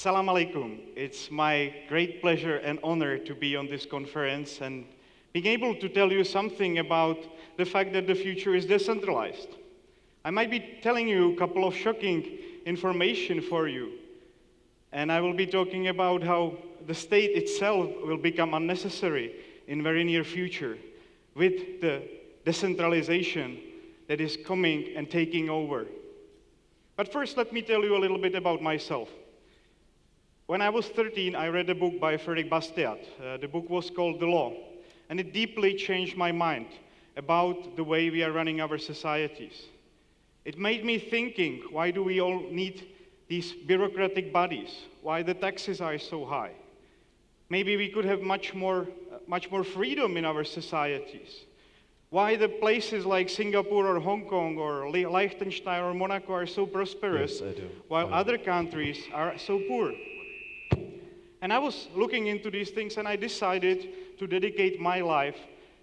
Assalamu alaikum. It's my great pleasure and honor to be on this conference and being able to tell you something about the fact that the future is decentralized. I might be telling you a couple of shocking information for you, and I will be talking about how the state itself will become unnecessary in very near future with the decentralization that is coming and taking over. But first, let me tell you a little bit about myself. When I was 13, I read a book by Frederick Bastiat. The book was called The Law, and it deeply changed my mind about the way we are running our societies. It made me thinking, why do we all need these bureaucratic bodies? Why the taxes are so high? Maybe we could have much more freedom in our societies. Why the places like Singapore or Hong Kong or Liechtenstein or Monaco are so prosperous, Yes, I do. while other countries are so poor? And I was looking into these things, and I decided to dedicate my life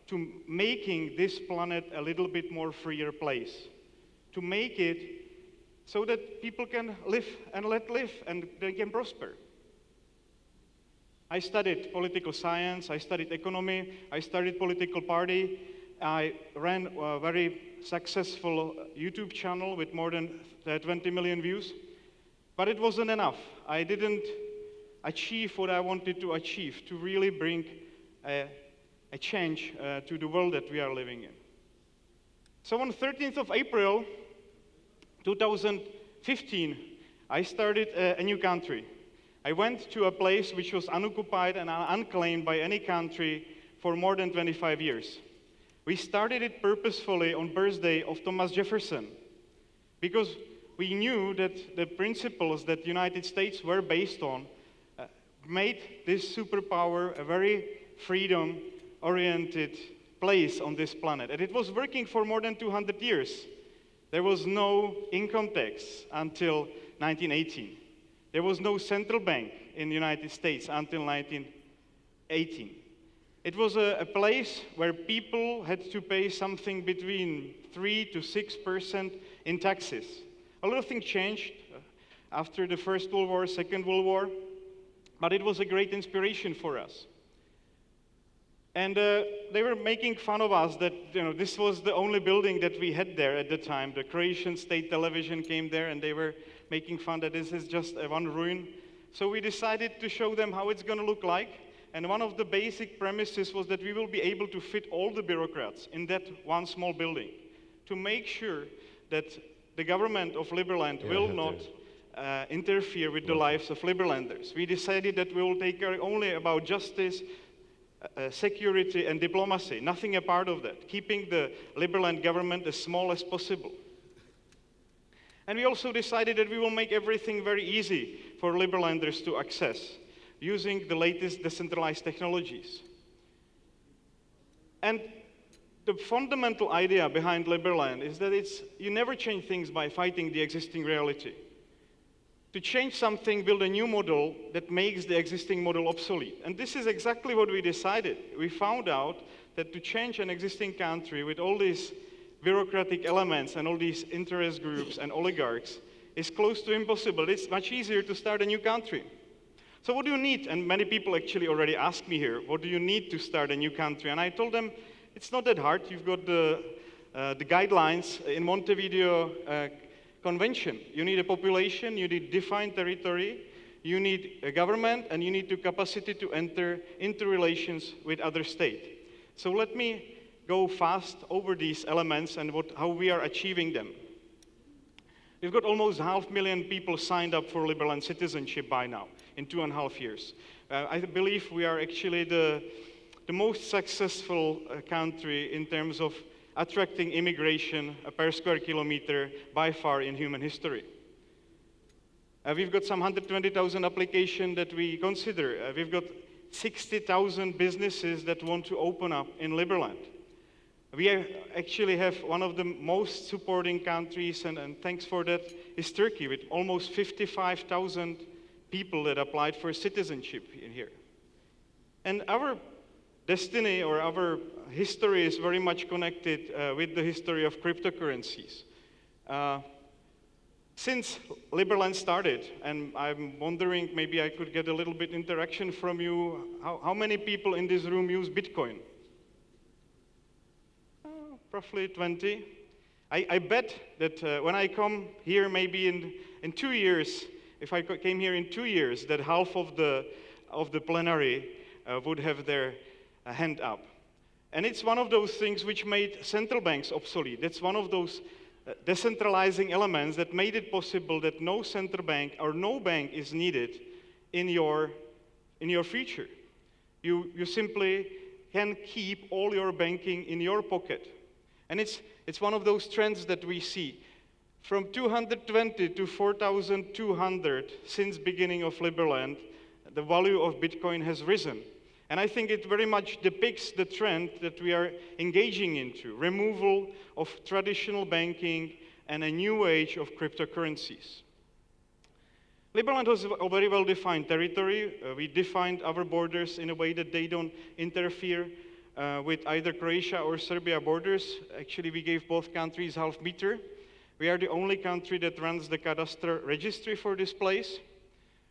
to making this planet a little bit more freer place, to make it so that people can live and let live and they can prosper. I studied political science, I studied economy, I studied political party, I ran a very successful YouTube channel with more than 20 million views, but it wasn't enough. I didn't achieve what I wanted to achieve, to really bring a change to the world that we are living in. So on 13th of April, 2015, I started a new country. I went to a place which was unoccupied and unclaimed by any country for more than 25 years. We started it purposefully on birthday of Thomas Jefferson, because we knew that the principles that the United States were based on made this superpower a very freedom-oriented place on this planet. And it was working for more than 200 years. There was no income tax until 1918. There was no central bank in the United States until 1918. It was a place where people had to pay something between 3 to 6% in taxes. A lot of things changed after the First World War, Second World War, but it was a great inspiration for us. And they were making fun of us that this was the only building that we had there at the time. The Croatian state television came there, and they were making fun that this is just one ruin. So we decided to show them how it's going to look like. And one of the basic premises was that we will be able to fit all the bureaucrats in that one small building to make sure that the government of Liberland will not interfere with the lives of Liberlanders. We decided that we will take care only about justice, security, and diplomacy, nothing a part of that, keeping the Liberland government as small as possible. And we also decided that we will make everything very easy for Liberlanders to access, using the latest decentralized technologies. And the fundamental idea behind Liberland is that you never change things by fighting the existing reality. To change something, build a new model that makes the existing model obsolete. And this is exactly what we decided. We found out that to change an existing country with all these bureaucratic elements and all these interest groups and oligarchs is close to impossible. It's much easier to start a new country. So what do you need? And many people actually already asked me here, what do you need to start a new country? And I told them, it's not that hard. You've got the guidelines in Montevideo Convention. You need a population, you need defined territory, you need a government, and you need the capacity to enter into relations with other states. So let me go fast over these elements and how we are achieving them. We've got almost 500,000 people signed up for Liberland citizenship by now, in 2.5 years. I believe we are actually the most successful country in terms of attracting immigration per square kilometer by far in human history. We've got some 120,000 applications that we consider. We've got 60,000 businesses that want to open up in Liberland. We actually have one of the most supporting countries, and thanks for that, is Turkey, with almost 55,000 people that applied for citizenship in here. And our destiny or our history is very much connected with the history of cryptocurrencies. Since Liberland started, and I'm wondering, maybe I could get a little bit interaction from you, how many people in this room use Bitcoin? Roughly 20. I bet that when I come here maybe in 2 years, if I came here in 2 years, that half of the plenary would have their hand up. And it's one of those things which made central banks obsolete. It's one of those decentralizing elements that made it possible that no central bank or no bank is needed in your future. You simply can keep all your banking in your pocket. And it's one of those trends that we see. From 220 to 4,200 since beginning of Liberland, the value of Bitcoin has risen. And I think it very much depicts the trend that we are engaging into, removal of traditional banking and a new age of cryptocurrencies. Liberland was a very well-defined territory. We defined our borders in a way that they don't interfere with either Croatia or Serbia borders. Actually, we gave both countries half meter. We are the only country that runs the cadastral registry for this place.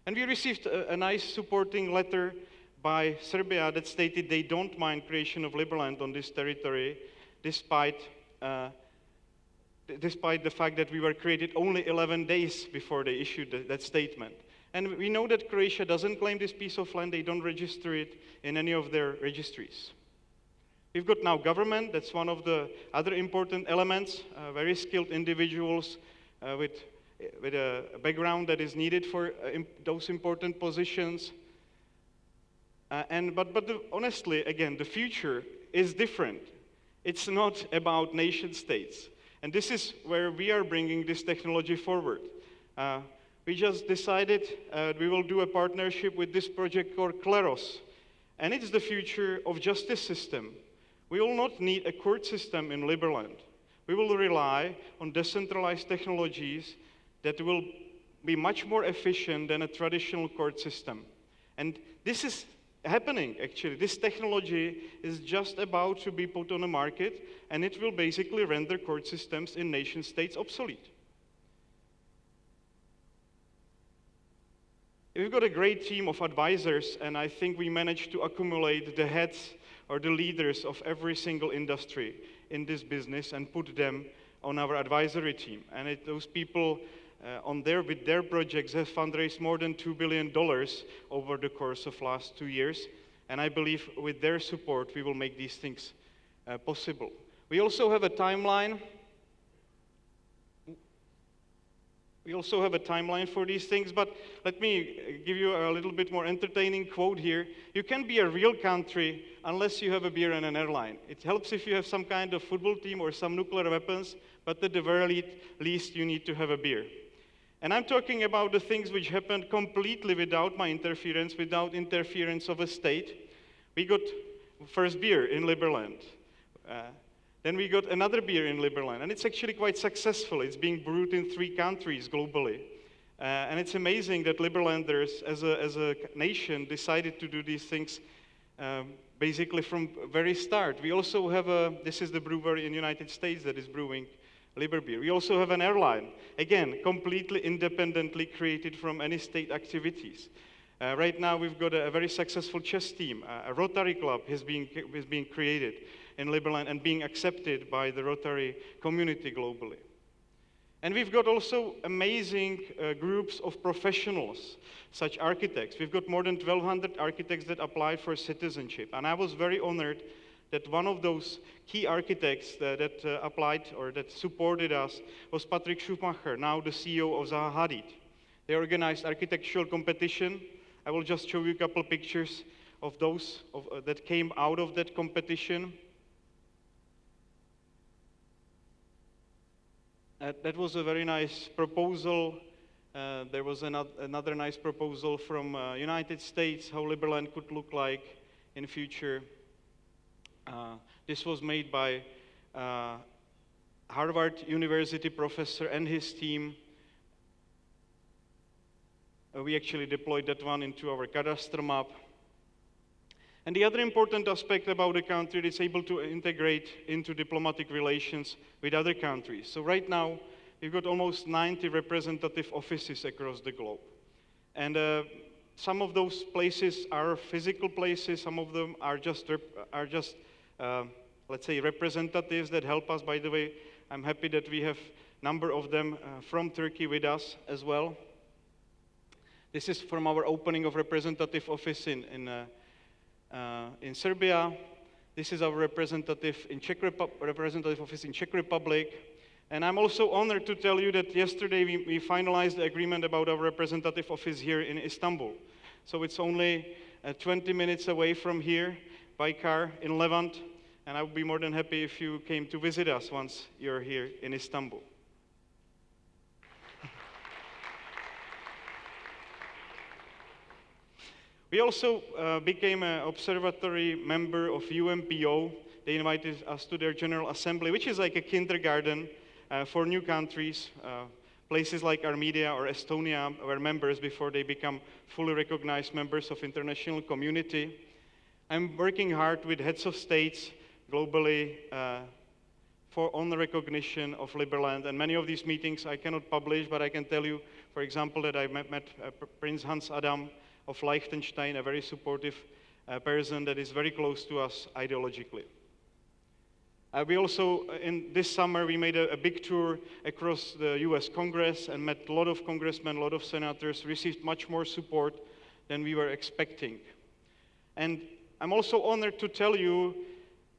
And we received a nice supporting letter by Serbia that stated they don't mind creation of Liberland on this territory, despite the fact that we were created only 11 days before they issued that statement. And we know that Croatia doesn't claim this piece of land. They don't register it in any of their registries. We've got now government. That's one of the other important elements, very skilled individuals with a background that is needed for those important positions. Honestly, again, the future is different. It's not about nation states. And this is where we are bringing this technology forward. We just decided we will do a partnership with this project called Kleros. And it's the future of justice system. We will not need a court system in Liberland. We will rely on decentralized technologies that will be much more efficient than a traditional court system. And this is happening, actually. This technology is just about to be put on the market, and it will basically render court systems in nation states obsolete. We've got a great team of advisors, and I think we managed to accumulate the heads or the leaders of every single industry in this business and put them on our advisory team. And those people with their projects have fundraised more than $2 billion over the course of last 2 years. And I believe with their support, we will make these things possible. We also have a timeline. We also have a timeline for these things, but let me give you a little bit more entertaining quote here. You can be a real country unless you have a beer and an airline. It helps if you have some kind of football team or some nuclear weapons, but at the very least, you need to have a beer. And I'm talking about the things which happened completely without my interference, without interference of a state. We got first beer in Liberland. Then we got another beer in Liberland, and it's actually quite successful. It's being brewed in 3 countries globally. And it's amazing that Liberlanders, as a nation, decided to do these things basically from very start. We also have this is the brewery in the United States that is brewing Liber beer. We also have an airline, again, completely independently created from any state activities. Right now, we've got a very successful chess team. A Rotary Club is being created in Liberland and being accepted by the Rotary community globally. And we've got also amazing groups of professionals, such architects. We've got more than 1,200 architects that applied for citizenship. And I was very honored that one of those key architects that applied or that supported us was Patrick Schumacher, now the CEO of Zaha Hadid. They organized architectural competition. I will just show you a couple pictures of those that came out of that competition. That was a very nice proposal. There was another nice proposal from United States, how Liberland could look like in the future. This was made by Harvard University professor and his team. We actually deployed that one into our cadastral map. And the other important aspect about the country is able to integrate into diplomatic relations with other countries. So right now, we've got almost 90 representative offices across the globe. And some of those places are physical places, some of them are just let's say, representatives that help us. By the way, I'm happy that we have a number of them from Turkey with us as well. This is from our opening of representative office in Serbia. This is our representative office in Czech Republic. And I'm also honored to tell you that yesterday we finalized the agreement about our representative office here in Istanbul. So it's only 20 minutes away from here by car in Levant. And I would be more than happy if you came to visit us once you're here in Istanbul. We also became an observatory member of UNPO. They invited us to their General Assembly, which is like a kindergarten for new countries. Places like Armenia or Estonia were members before they become fully recognized members of international community. I'm working hard with heads of states globally on the recognition of Liberland. And many of these meetings I cannot publish, but I can tell you, for example, that I met Prince Hans Adam of Liechtenstein, a very supportive person that is very close to us ideologically. We also, in this summer, we made a big tour across the US Congress and met a lot of congressmen, a lot of senators, received much more support than we were expecting. And I'm also honored to tell you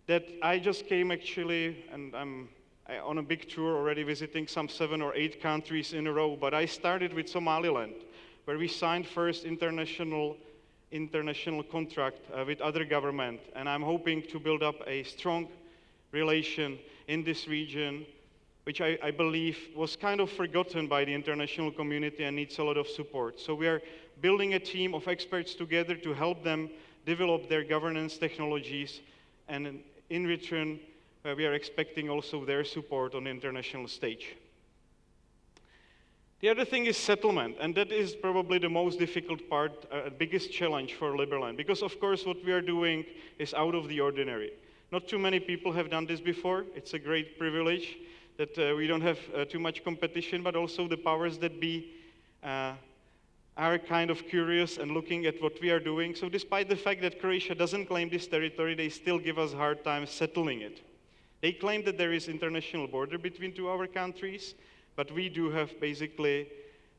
that I just came actually, and I'm on a big tour already visiting some 7 or 8 countries in a row, but I started with Somaliland, where we signed first international contract with other government. And I'm hoping to build up a strong relation in this region, which I believe was kind of forgotten by the international community and needs a lot of support. So we are building a team of experts together to help them develop their governance technologies, and in return, we are expecting also their support on the international stage. The other thing is settlement, and that is probably the most difficult part, biggest challenge for Liberland, because of course what we are doing is out of the ordinary. Not too many people have done this before. It's a great privilege that we don't have too much competition, but also the powers that be are kind of curious and looking at what we are doing. So despite the fact that Croatia doesn't claim this territory, they still give us a hard time settling it. They claim that there is international border between our countries, but we do have basically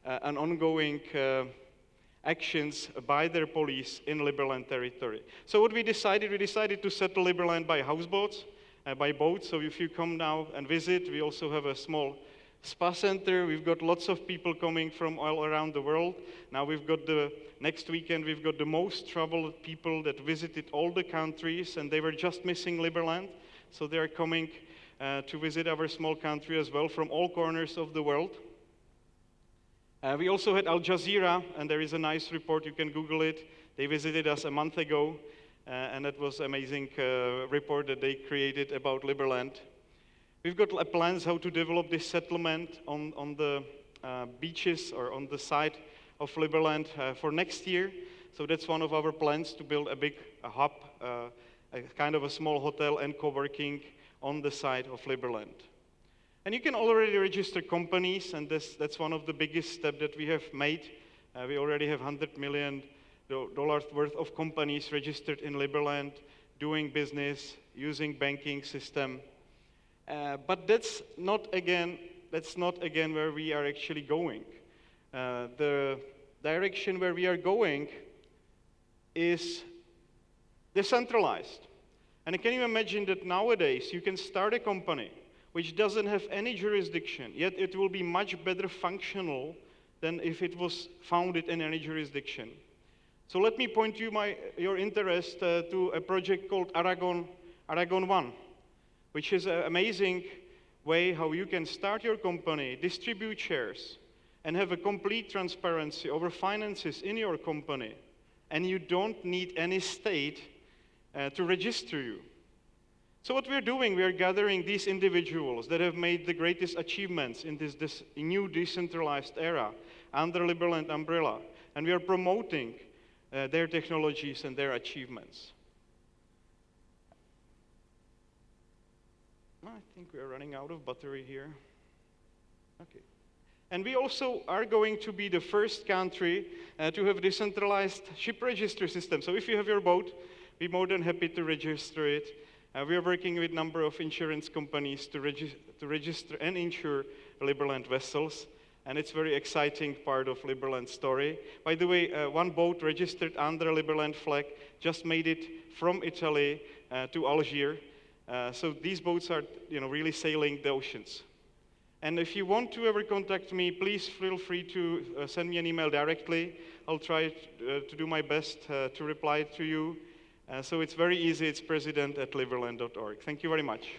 an ongoing actions by their police in Liberland territory. So what we decided to settle Liberland by houseboats, by boats. So if you come now and visit, we also have a small spa center. We've got lots of people coming from all around the world. Now next weekend we've got the most traveled people that visited all the countries, and they were just missing Liberland. So they are coming to visit our small country as well from all corners of the world. We also had Al Jazeera, and there is a nice report, you can Google it. They visited us a month ago, and that was an amazing report that they created about Liberland. We've got plans how to develop this settlement on the beaches or on the side of Liberland for next year. So that's one of our plans, to build a big hub, a kind of a small hotel and co-working on the side of Liberland. And you can already register companies, and that's one of the biggest steps that we have made. We already have $100 million worth of companies registered in Liberland, doing business, using banking system. But that's not again where we are actually going. The direction where we are going is decentralized. And can you imagine that nowadays you can start a company which doesn't have any jurisdiction, yet it will be much better functional than if it was founded in any jurisdiction. So let me point your interest to a project called Aragon 1, which is an amazing way how you can start your company, distribute shares, and have a complete transparency over finances in your company, and you don't need any state to register you. So what we're doing, we are gathering these individuals that have made the greatest achievements in this new decentralized era under Liberland umbrella, and we are promoting their technologies and their achievements. I think we are running out of battery here. Okay. And we also are going to be the first country to have a decentralized ship register system. So if you have your boat, we're more than happy to register it. We are working with a number of insurance companies to register and insure Liberland vessels. And it's a very exciting part of Liberland's story. By the way, one boat registered under Liberland flag just made it from Italy to Algiers. So these boats are, really sailing the oceans. And if you want to ever contact me, please feel free to send me an email directly. I'll try to do my best to reply to you. So it's very easy. It's president@liberland.org. Thank you very much.